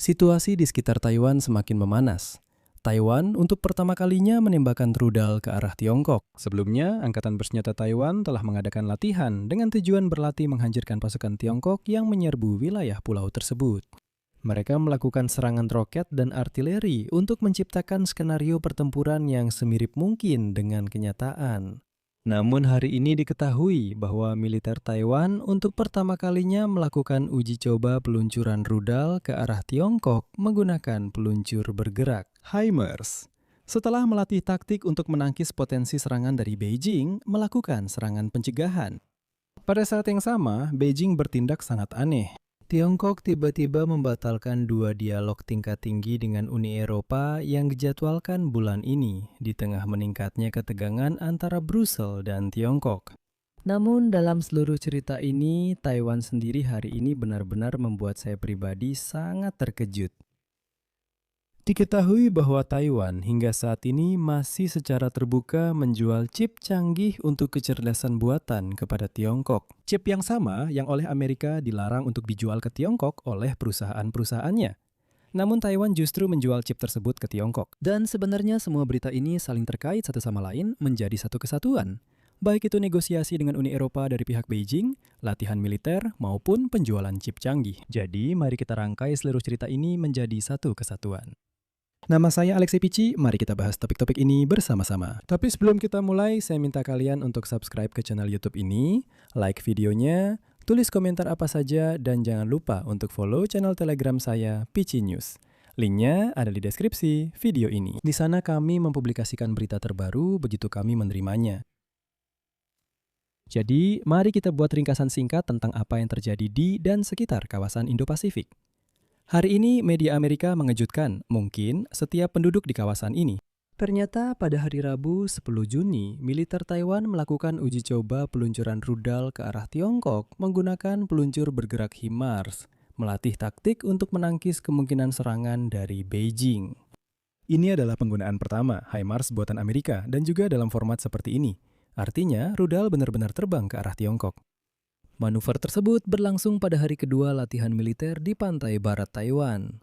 Situasi di sekitar Taiwan semakin memanas. Taiwan untuk pertama kalinya menembakkan rudal ke arah Tiongkok. Sebelumnya, Angkatan Bersenjata Taiwan telah mengadakan latihan dengan tujuan berlatih menghancurkan pasukan Tiongkok yang menyerbu wilayah pulau tersebut. Mereka melakukan serangan roket dan artileri untuk menciptakan skenario pertempuran yang semirip mungkin dengan kenyataan. Namun hari ini diketahui bahwa militer Taiwan untuk pertama kalinya melakukan uji coba peluncuran rudal ke arah Tiongkok menggunakan peluncur bergerak HIMARS. Setelah melatih taktik untuk menangkis potensi serangan dari Beijing, melakukan serangan pencegahan. Pada saat yang sama, Beijing bertindak sangat aneh. Tiongkok tiba-tiba membatalkan 2 dialog tingkat tinggi dengan Uni Eropa yang dijadwalkan bulan ini di tengah meningkatnya ketegangan antara Brussel dan Tiongkok. Namun dalam seluruh cerita ini, Taiwan sendiri hari ini benar-benar membuat saya pribadi sangat terkejut. Diketahui bahwa Taiwan hingga saat ini masih secara terbuka menjual chip canggih untuk kecerdasan buatan kepada Tiongkok. Chip yang sama yang oleh Amerika dilarang untuk dijual ke Tiongkok oleh perusahaan-perusahaannya. Namun Taiwan justru menjual chip tersebut ke Tiongkok. Dan sebenarnya semua berita ini saling terkait satu sama lain menjadi satu kesatuan. Baik itu negosiasi dengan Uni Eropa dari pihak Beijing, latihan militer, maupun penjualan chip canggih. Jadi mari kita rangkai seluruh cerita ini menjadi satu kesatuan. Nama saya Alexei Pici, mari kita bahas topik-topik ini bersama-sama. Tapi sebelum kita mulai, saya minta kalian untuk subscribe ke channel YouTube ini, like videonya, tulis komentar apa saja, dan jangan lupa untuk follow channel Telegram saya, Pici News. Linknya ada di deskripsi video ini. Di sana kami mempublikasikan berita terbaru begitu kami menerimanya. Jadi, mari kita buat ringkasan singkat tentang apa yang terjadi di dan sekitar kawasan Indo-Pasifik. Hari ini media Amerika mengejutkan mungkin setiap penduduk di kawasan ini. Ternyata pada hari Rabu 10 Juni, militer Taiwan melakukan uji coba peluncuran rudal ke arah Tiongkok menggunakan peluncur bergerak HIMARS, melatih taktik untuk menangkis kemungkinan serangan dari Beijing. Ini adalah penggunaan pertama HIMARS buatan Amerika dan juga dalam format seperti ini. Artinya, rudal benar-benar terbang ke arah Tiongkok. Manuver tersebut berlangsung pada hari kedua latihan militer di pantai barat Taiwan.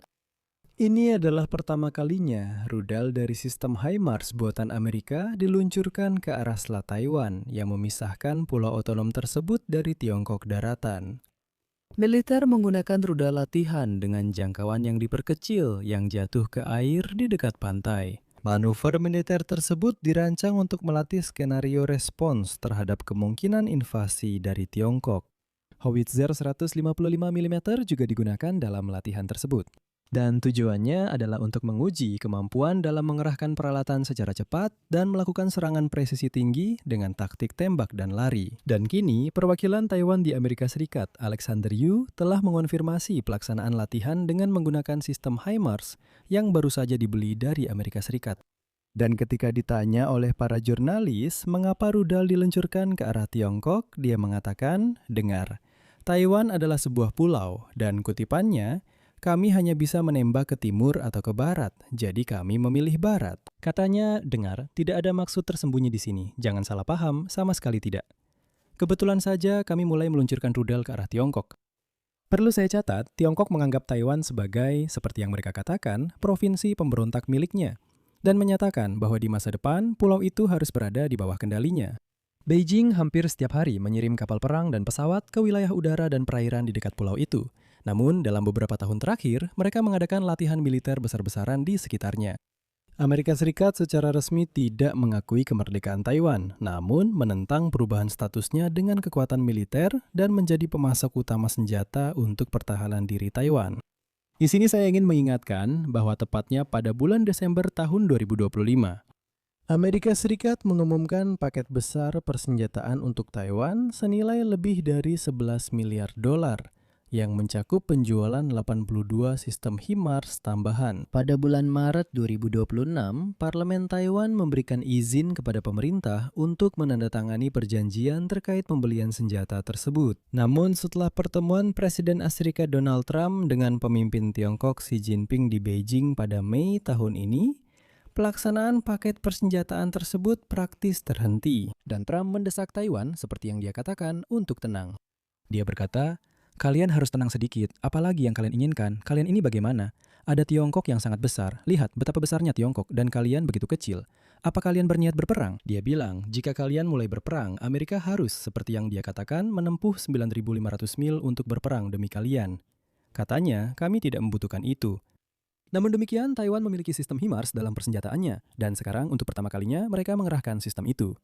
Ini adalah pertama kalinya rudal dari sistem HIMARS buatan Amerika diluncurkan ke arah selat Taiwan yang memisahkan pulau otonom tersebut dari Tiongkok daratan. Militer menggunakan rudal latihan dengan jangkauan yang diperkecil yang jatuh ke air di dekat pantai. Manuver militer tersebut dirancang untuk melatih skenario respons terhadap kemungkinan invasi dari Tiongkok. Howitzer 155 mm juga digunakan dalam latihan tersebut. Dan tujuannya adalah untuk menguji kemampuan dalam mengerahkan peralatan secara cepat dan melakukan serangan presisi tinggi dengan taktik tembak dan lari. Dan kini, perwakilan Taiwan di Amerika Serikat, Alexander Yu, telah mengonfirmasi pelaksanaan latihan dengan menggunakan sistem HIMARS yang baru saja dibeli dari Amerika Serikat. Dan ketika ditanya oleh para jurnalis mengapa rudal diluncurkan ke arah Tiongkok, dia mengatakan, "Dengar, Taiwan adalah sebuah pulau dan kutipannya, kami hanya bisa menembak ke timur atau ke barat, jadi kami memilih barat." Katanya, "Dengar, tidak ada maksud tersembunyi di sini, jangan salah paham, sama sekali tidak. Kebetulan saja kami mulai meluncurkan rudal ke arah Tiongkok." Perlu saya catat, Tiongkok menganggap Taiwan sebagai, seperti yang mereka katakan, provinsi pemberontak miliknya, dan menyatakan bahwa di masa depan, pulau itu harus berada di bawah kendalinya. Beijing hampir setiap hari mengirim kapal perang dan pesawat ke wilayah udara dan perairan di dekat pulau itu. Namun, dalam beberapa tahun terakhir, mereka mengadakan latihan militer besar-besaran di sekitarnya. Amerika Serikat secara resmi tidak mengakui kemerdekaan Taiwan, namun menentang perubahan statusnya dengan kekuatan militer dan menjadi pemasok utama senjata untuk pertahanan diri Taiwan. Di sini saya ingin mengingatkan bahwa tepatnya pada bulan Desember tahun 2025, Amerika Serikat mengumumkan paket besar persenjataan untuk Taiwan senilai lebih dari 11 miliar dolar yang mencakup penjualan 82 sistem HIMARS tambahan. Pada bulan Maret 2026, Parlemen Taiwan memberikan izin kepada pemerintah untuk menandatangani perjanjian terkait pembelian senjata tersebut. Namun setelah pertemuan Presiden Amerika Donald Trump dengan pemimpin Tiongkok Xi Jinping di Beijing pada Mei tahun ini, pelaksanaan paket persenjataan tersebut praktis terhenti, dan Trump mendesak Taiwan, seperti yang dia katakan, untuk tenang. Dia berkata, "Kalian harus tenang sedikit, apalagi yang kalian inginkan, kalian ini bagaimana? Ada Tiongkok yang sangat besar. Lihat betapa besarnya Tiongkok dan kalian begitu kecil. Apa kalian berniat berperang? Dia bilang, jika kalian mulai berperang, Amerika harus, seperti yang dia katakan, menempuh 9.500 mil untuk berperang demi kalian. Katanya, kami tidak membutuhkan itu. Namun demikian, Taiwan memiliki sistem HIMARS dalam persenjataannya, dan sekarang untuk pertama kalinya mereka mengerahkan sistem itu.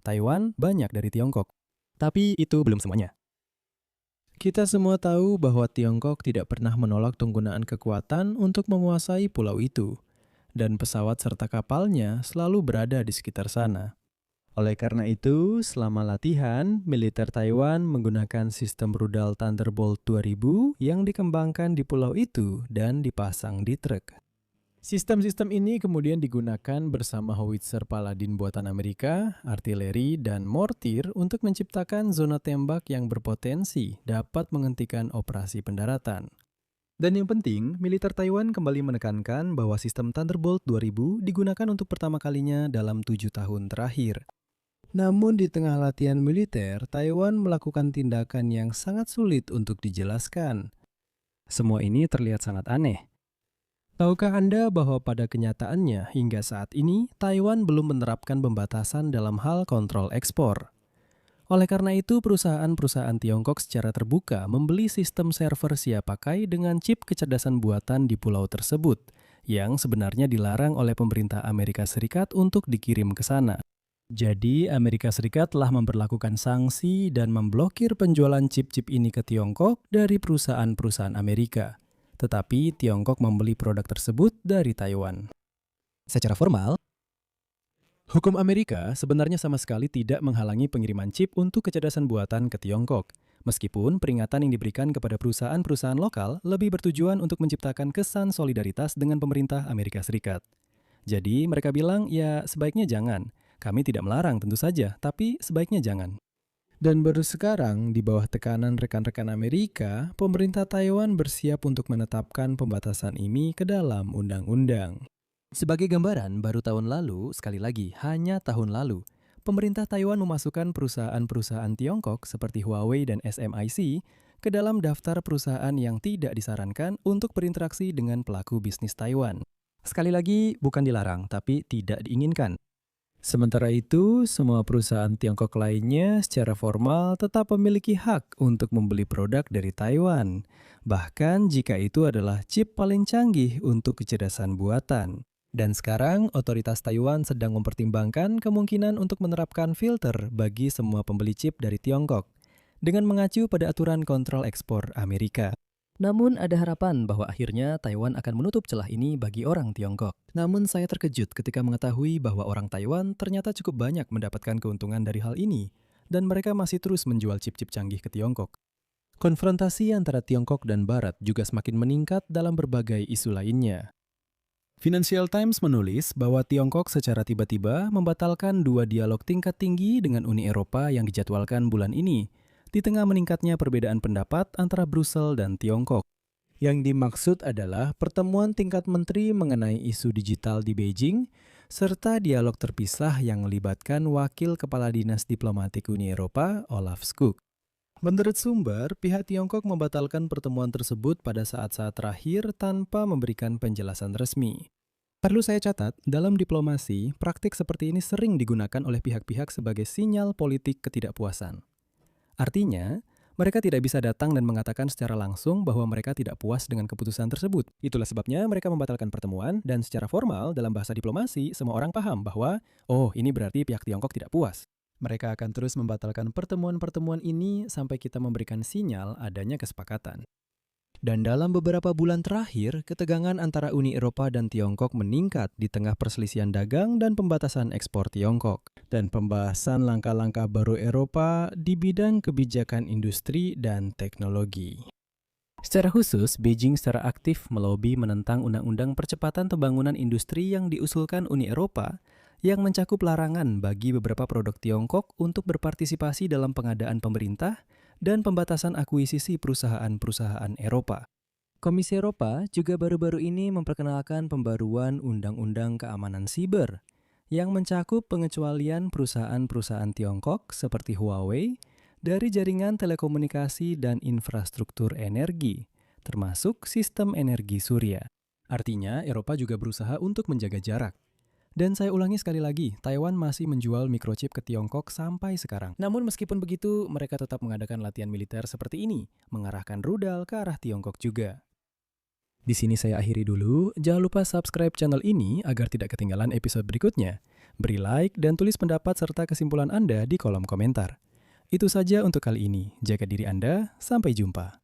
Taiwan banyak dari Tiongkok. Tapi itu belum semuanya. Kita semua tahu bahwa Tiongkok tidak pernah menolak penggunaan kekuatan untuk menguasai pulau itu, dan pesawat serta kapalnya selalu berada di sekitar sana. Oleh karena itu, selama latihan, militer Taiwan menggunakan sistem rudal Thunderbolt 2000 yang dikembangkan di pulau itu dan dipasang di truk. Sistem-sistem ini kemudian digunakan bersama howitzer Paladin buatan Amerika, artileri, dan mortir untuk menciptakan zona tembak yang berpotensi dapat menghentikan operasi pendaratan. Dan yang penting, militer Taiwan kembali menekankan bahwa sistem Thunderbolt 2000 digunakan untuk pertama kalinya dalam 7 tahun terakhir. Namun di tengah latihan militer, Taiwan melakukan tindakan yang sangat sulit untuk dijelaskan. Semua ini terlihat sangat aneh. Tahukah Anda bahwa pada kenyataannya hingga saat ini, Taiwan belum menerapkan pembatasan dalam hal kontrol ekspor? Oleh karena itu, perusahaan-perusahaan Tiongkok secara terbuka membeli sistem server siap pakai dengan chip kecerdasan buatan di pulau tersebut, yang sebenarnya dilarang oleh pemerintah Amerika Serikat untuk dikirim ke sana. Jadi, Amerika Serikat telah memberlakukan sanksi dan memblokir penjualan chip-chip ini ke Tiongkok dari perusahaan-perusahaan Amerika. Tetapi Tiongkok membeli produk tersebut dari Taiwan. Secara formal, hukum Amerika sebenarnya sama sekali tidak menghalangi pengiriman chip untuk kecerdasan buatan ke Tiongkok. Meskipun peringatan yang diberikan kepada perusahaan-perusahaan lokal lebih bertujuan untuk menciptakan kesan solidaritas dengan pemerintah Amerika Serikat. Jadi mereka bilang, ya sebaiknya jangan. Kami tidak melarang tentu saja, tapi sebaiknya jangan. Dan baru sekarang, di bawah tekanan rekan-rekan Amerika, pemerintah Taiwan bersiap untuk menetapkan pembatasan ini ke dalam undang-undang. Sebagai gambaran, baru tahun lalu, sekali lagi, hanya tahun lalu, pemerintah Taiwan memasukkan perusahaan-perusahaan Tiongkok seperti Huawei dan SMIC ke dalam daftar perusahaan yang tidak disarankan untuk berinteraksi dengan pelaku bisnis Taiwan. Sekali lagi, bukan dilarang, tapi tidak diinginkan. Sementara itu, semua perusahaan Tiongkok lainnya secara formal tetap memiliki hak untuk membeli produk dari Taiwan, bahkan jika itu adalah chip paling canggih untuk kecerdasan buatan. Dan sekarang, otoritas Taiwan sedang mempertimbangkan kemungkinan untuk menerapkan filter bagi semua pembeli chip dari Tiongkok, dengan mengacu pada aturan kontrol ekspor Amerika. Namun ada harapan bahwa akhirnya Taiwan akan menutup celah ini bagi orang Tiongkok. Namun saya terkejut ketika mengetahui bahwa orang Taiwan ternyata cukup banyak mendapatkan keuntungan dari hal ini, dan mereka masih terus menjual chip-chip canggih ke Tiongkok. Konfrontasi antara Tiongkok dan Barat juga semakin meningkat dalam berbagai isu lainnya. Financial Times menulis bahwa Tiongkok secara tiba-tiba membatalkan 2 dialog tingkat tinggi dengan Uni Eropa yang dijadwalkan bulan ini, di tengah meningkatnya perbedaan pendapat antara Brussel dan Tiongkok. Yang dimaksud adalah pertemuan tingkat menteri mengenai isu digital di Beijing, serta dialog terpisah yang melibatkan wakil kepala dinas diplomatik Uni Eropa, Olaf Skog. Menurut sumber, pihak Tiongkok membatalkan pertemuan tersebut pada saat-saat terakhir tanpa memberikan penjelasan resmi. Perlu saya catat, dalam diplomasi, praktik seperti ini sering digunakan oleh pihak-pihak sebagai sinyal politik ketidakpuasan. Artinya, mereka tidak bisa datang dan mengatakan secara langsung bahwa mereka tidak puas dengan keputusan tersebut. Itulah sebabnya mereka membatalkan pertemuan dan secara formal dalam bahasa diplomasi semua orang paham bahwa, oh ini berarti pihak Tiongkok tidak puas. Mereka akan terus membatalkan pertemuan-pertemuan ini sampai kita memberikan sinyal adanya kesepakatan. Dan dalam beberapa bulan terakhir, ketegangan antara Uni Eropa dan Tiongkok meningkat di tengah perselisihan dagang dan pembatasan ekspor Tiongkok, dan pembahasan langkah-langkah baru Eropa di bidang kebijakan industri dan teknologi. Secara khusus, Beijing secara aktif melobi menentang undang-undang percepatan pembangunan industri yang diusulkan Uni Eropa, yang mencakup larangan bagi beberapa produk Tiongkok untuk berpartisipasi dalam pengadaan pemerintah dan pembatasan akuisisi perusahaan-perusahaan Eropa. Komisi Eropa juga baru-baru ini memperkenalkan pembaruan Undang-Undang Keamanan Siber yang mencakup pengecualian perusahaan-perusahaan Tiongkok seperti Huawei dari jaringan telekomunikasi dan infrastruktur energi, termasuk sistem energi surya. Artinya, Eropa juga berusaha untuk menjaga jarak. Dan saya ulangi sekali lagi, Taiwan masih menjual microchip ke Tiongkok sampai sekarang. Namun meskipun begitu, mereka tetap mengadakan latihan militer seperti ini, mengarahkan rudal ke arah Tiongkok juga. Di sini saya akhiri dulu, jangan lupa subscribe channel ini agar tidak ketinggalan episode berikutnya. Beri like dan tulis pendapat serta kesimpulan Anda di kolom komentar. Itu saja untuk kali ini, jaga diri Anda, sampai jumpa.